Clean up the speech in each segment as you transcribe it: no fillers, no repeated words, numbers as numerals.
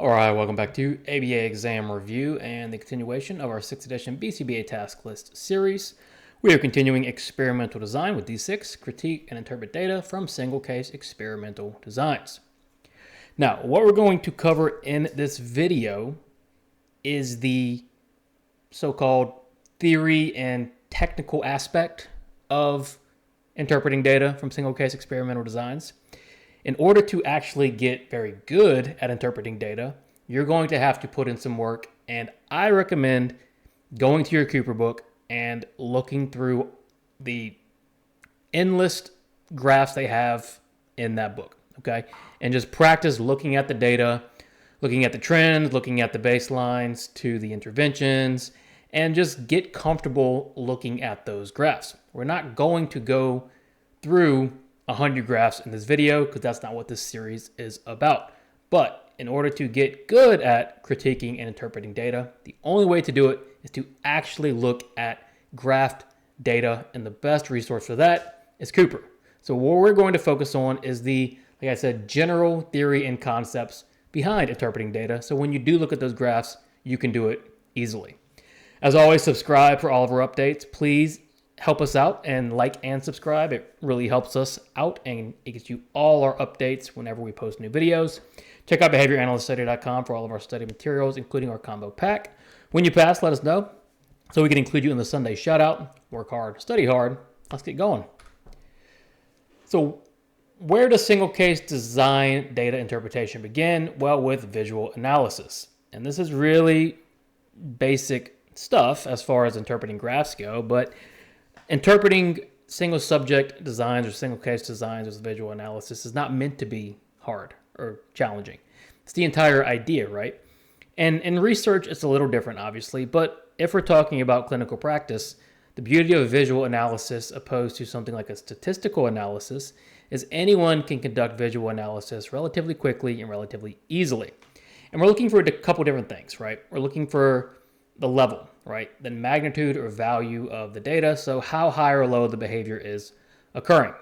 All right, welcome back to ABA exam review and the continuation of our 6th edition BCBA task list series. We are continuing experimental design with D6, critique and interpret data from single case experimental designs. Now, what we're going to cover in this video is the so-called theory and technical aspect of interpreting data from single case experimental designs. In order to actually get very good at interpreting data, you're going to have to put in some work, and I recommend going to your Cooper book and looking through the endless graphs they have in that book, okay? And just practice looking at the data, looking at the trends, looking at the baselines to the interventions, and just get comfortable looking at those graphs. We're not going to go through 100 graphs in this video because that's not what this series is about. But in order to get good at critiquing and interpreting data, the only way to do it is to actually look at graphed data, and the best resource for that is Cooper. So what we're going to focus on is the, like I said, general theory and concepts behind interpreting data. So when you do look at those graphs, you can do it easily. As always, subscribe for all of our updates. Please help us out and like and subscribe. It really helps us out and it gets you all our updates whenever we post new videos. Check out behavioranalyststudy.com for all of our study materials, including our combo pack. When you pass, let us know so we can include you in the Sunday shout out. Work hard, study hard. Let's get going. So where does single case design data interpretation begin? Well, with visual analysis. And this is really basic stuff as far as interpreting graphs go, but interpreting single subject designs or single case designs with visual analysis is not meant to be hard or challenging. It's the entire idea, right? And in research, it's a little different, obviously, but if we're talking about clinical practice, the beauty of visual analysis opposed to something like a statistical analysis is anyone can conduct visual analysis relatively quickly and relatively easily. And we're looking for a couple different things, right? We're looking for the level, right? The magnitude or value of the data. So how high or low the behavior is occurring.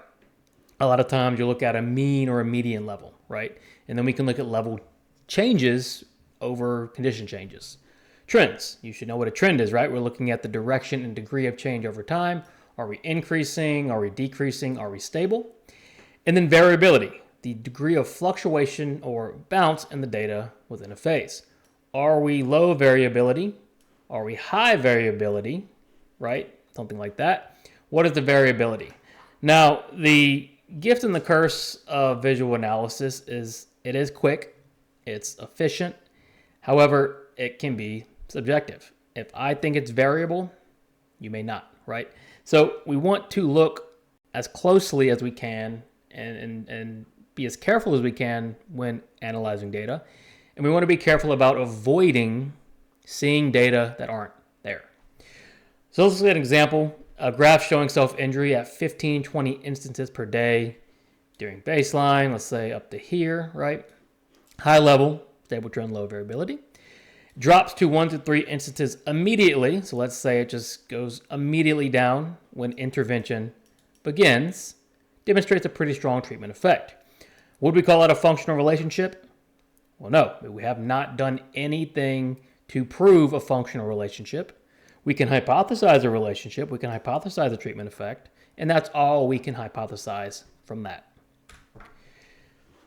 A lot of times you look at a mean or a median level, right? And then we can look at level changes over condition changes. Trends. You should know what a trend is, right? We're looking at the direction and degree of change over time. Are we increasing? Are we decreasing? Are we stable? And then variability, the degree of fluctuation or bounce in the data within a phase. Are we low variability? Are we high variability, right? Something like that. What is the variability? Now, the gift and the curse of visual analysis is it is quick, it's efficient. However, it can be subjective. If I think it's variable, you may not, right? So we want to look as closely as we can and be as careful as we can when analyzing data. And we want to be careful about avoiding seeing data that aren't there. So let's look at an example, a graph showing self-injury at 15, 20 instances per day during baseline, let's say up to here, right? High level, stable trend, low variability. Drops to 1 to 3 instances immediately. So let's say it just goes immediately down when intervention begins. Demonstrates a pretty strong treatment effect. Would we call it a functional relationship? Well, no, we have not done anything to prove a functional relationship. We can hypothesize a relationship, we can hypothesize a treatment effect, and that's all we can hypothesize from that.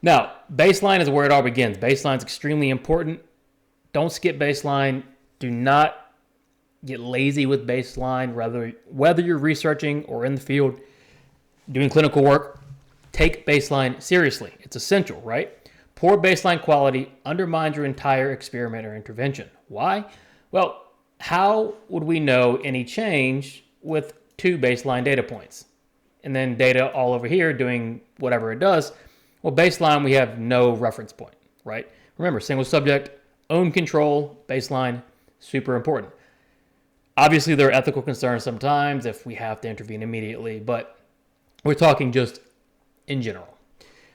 Now, baseline is where it all begins. Baseline is extremely important. Don't skip baseline. Do not get lazy with baseline. Whether you're researching or in the field doing clinical work, take baseline seriously. It's essential, right? Poor baseline quality undermines your entire experiment or intervention. Why? Well, how would we know any change with 2 baseline data points? And then data all over here doing whatever it does. Well, baseline, we have no reference point, right? Remember, single subject, own control, baseline, super important. Obviously, there are ethical concerns sometimes if we have to intervene immediately, but we're talking just in general.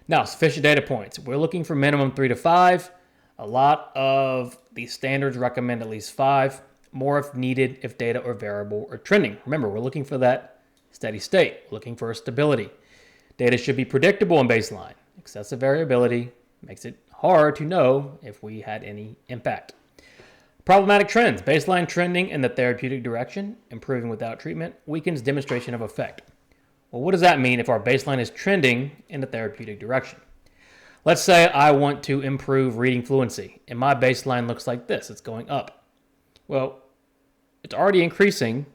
Now, sufficient data points. We're looking for minimum 3 to 5. A lot of the standards recommend at least 5. More if needed if data are variable or trending. Remember, we're looking for that steady state. We're looking for stability. Data should be predictable in baseline. Excessive variability makes it hard to know if we had any impact. Problematic trends. Baseline trending in the therapeutic direction, improving without treatment, weakens demonstration of effect. Well, what does that mean if our baseline is trending in the therapeutic direction? Let's say I want to improve reading fluency, and my baseline looks like this. It's going up. Well, it's already increasing.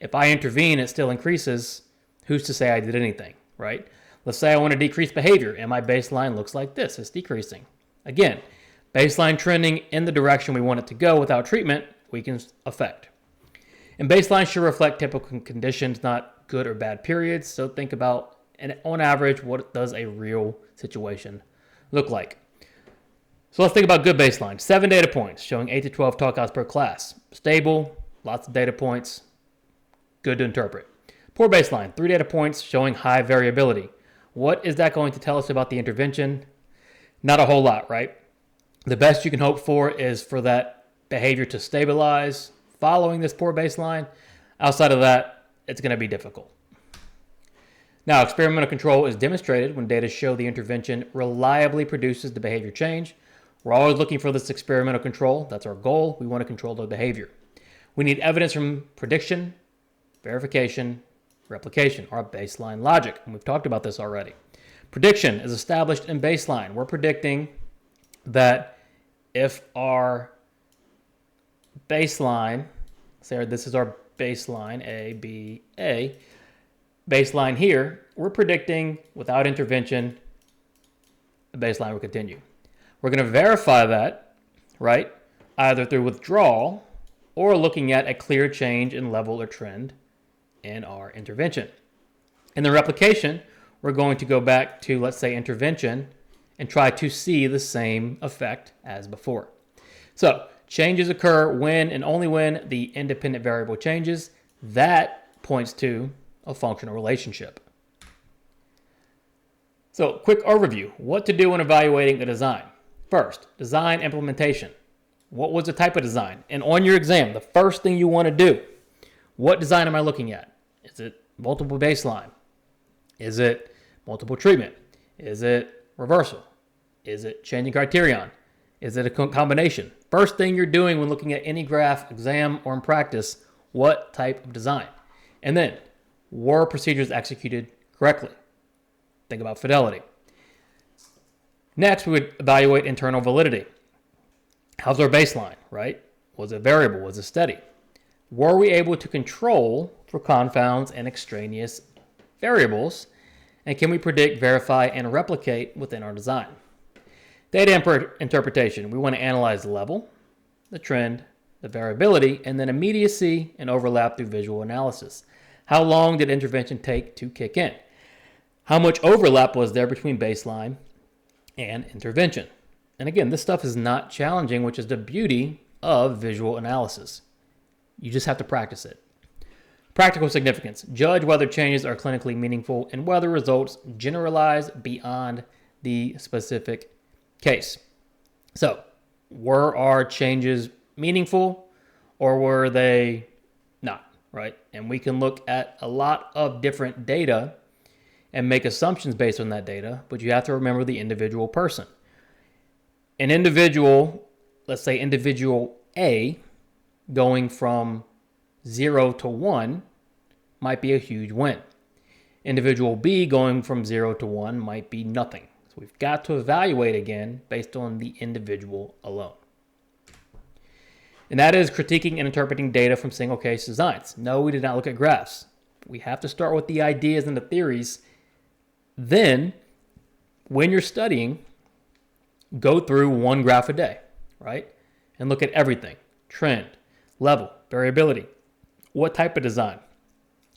If I intervene, it still increases. Who's to say I did anything, right? Let's say I want to decrease behavior, and my baseline looks like this. It's decreasing. Again, baseline trending in the direction we want it to go without treatment weakens effect. And baseline should reflect typical conditions, not good or bad periods. So think about, and on average, what does a real situation look like? So let's think about good baseline. 7 data points showing 8 to 12 talk outs per class. Stable, lots of data points, good to interpret. Poor baseline, 3 data points showing high variability. What is that going to tell us about the intervention? Not a whole lot, right? The best you can hope for is for that behavior to stabilize following this poor baseline. Outside of that, it's going to be difficult. Now, experimental control is demonstrated when data show the intervention reliably produces the behavior change. We're always looking for this experimental control. That's our goal. We want to control the behavior. We need evidence from prediction, verification, replication, our baseline logic. And we've talked about this already. Prediction is established in baseline. We're predicting that if our baseline, say this is our baseline, A, B, A, baseline here, we're predicting without intervention, the baseline will continue. We're going to verify that, right, either through withdrawal or looking at a clear change in level or trend in our intervention. In the replication, we're going to go back to, let's say, intervention and try to see the same effect as before. So changes occur when and only when the independent variable changes. That points to a functional relationship. So quick overview, what to do when evaluating the design. First, design implementation. What was the type of design? And on your exam, the first thing you want to do, what design am I looking at? Is it multiple baseline? Is it multiple treatment? Is it reversal? Is it changing criterion? Is it a combination? First thing you're doing when looking at any graph, exam, or in practice, what type of design? And then, were procedures executed correctly? Think about fidelity. Next, we would evaluate internal validity. How's our baseline, right? Was it variable? Was it steady? Were we able to control for confounds and extraneous variables? And can we predict, verify, and replicate within our design? Data interpretation. We want to analyze the level, the trend, the variability, and then immediacy and overlap through visual analysis. How long did intervention take to kick in? How much overlap was there between baseline and intervention? And again, this stuff is not challenging, which is the beauty of visual analysis. You just have to practice it. Practical significance. Judge whether changes are clinically meaningful and whether results generalize beyond the specific case. So, were our changes meaningful or were they not, right? And we can look at a lot of different data and make assumptions based on that data, but you have to remember the individual person. An individual, let's say individual A, going from 0 to 1 might be a huge win. Individual B going from 0 to 1 might be nothing. So we've got to evaluate again based on the individual alone. And that is critiquing and interpreting data from single case designs. No, we did not look at graphs. We have to start with the ideas and the theories. Then, when you're studying, go through one graph a day, right? And look at everything. Trend, level, variability. What type of design?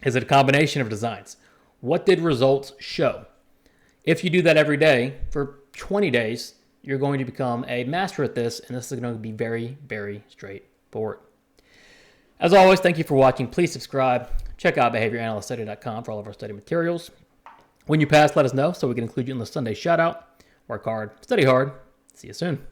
Is it a combination of designs? What did results show? If you do that every day for 20 days, you're going to become a master at this, and this is going to be very, very straightforward. As always, thank you for watching. Please subscribe. Check out behavioranalyststudy.com for all of our study materials. When you pass, let us know so we can include you in the Sunday shout-out. Work hard, study hard. See you soon.